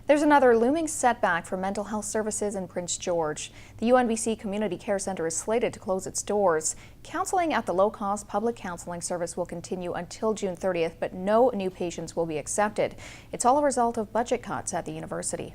There's another looming setback for mental health services in Prince George. The UNBC Community Care Centre is slated to close its doors. Counseling at the low-cost public counseling service will continue until June 30th, but no new patients will be accepted. It's all a result of budget cuts at the university.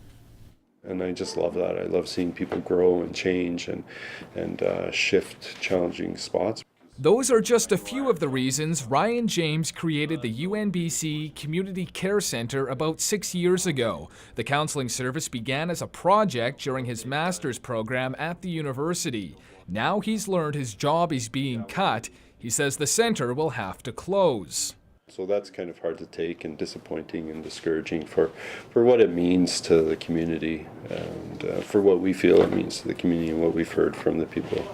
And I just love that. I love seeing people grow and change and shift challenging spots. Those are just a few of the reasons Ryan James created the UNBC Community Care Centre about 6 years ago. The counseling service began as a project during his master's program at the university. Now he's learned his job is being cut. He says the centre will have to close. So that's kind of hard to take and disappointing and discouraging for what it means to the community and for what we feel it means to the community and what we've heard from the people.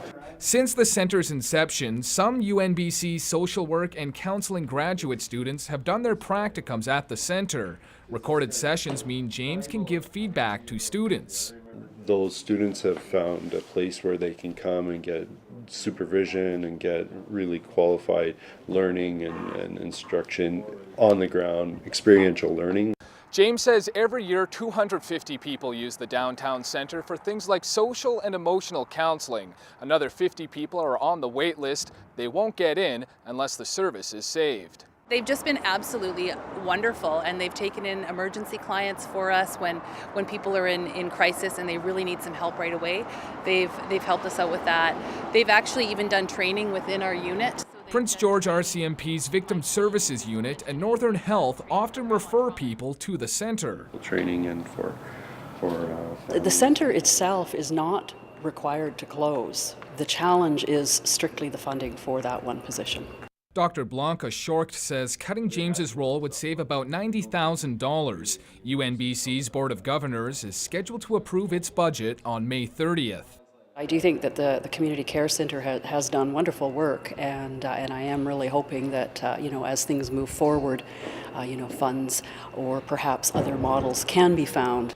Since the center's inception, some UNBC social work and counseling graduate students have done their practicums at the center. Recorded sessions mean James can give feedback to students. Those students have found a place where they can come and get supervision and get really qualified learning and instruction on the ground, experiential learning. James says every year 250 people use the downtown center for things like social and emotional counseling. Another 50 people are on the wait list. They won't get in unless the service is saved. They've just been absolutely wonderful, and they've taken in emergency clients for us when people are in crisis and they really need some help right away. They've helped us out with that. They've actually even done training within our unit. Prince George RCMP's Victim Services Unit and Northern Health often refer people to the center. Training and for the center itself is not required to close. The challenge is strictly the funding for that one position. Dr. Blanca Shorkt says cutting James's role would save about $90,000. UNBC's Board of Governors is scheduled to approve its budget on May 30th. I do think that the Community Care Centre has done wonderful work, and I am really hoping that as things move forward, funds or perhaps other models can be found.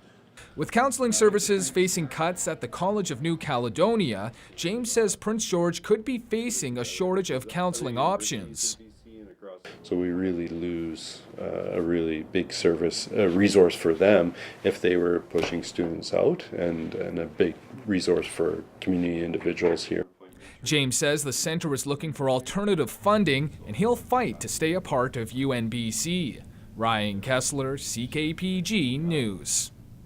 With counseling services facing cuts at the College of New Caledonia, James says Prince George could be facing a shortage of counseling options. So we really lose a really big resource for them if they were pushing students out, and a big resource for community individuals here. James says the center is looking for alternative funding, and he'll fight to stay a part of UNBC. Ryan Kessler, CKPG News.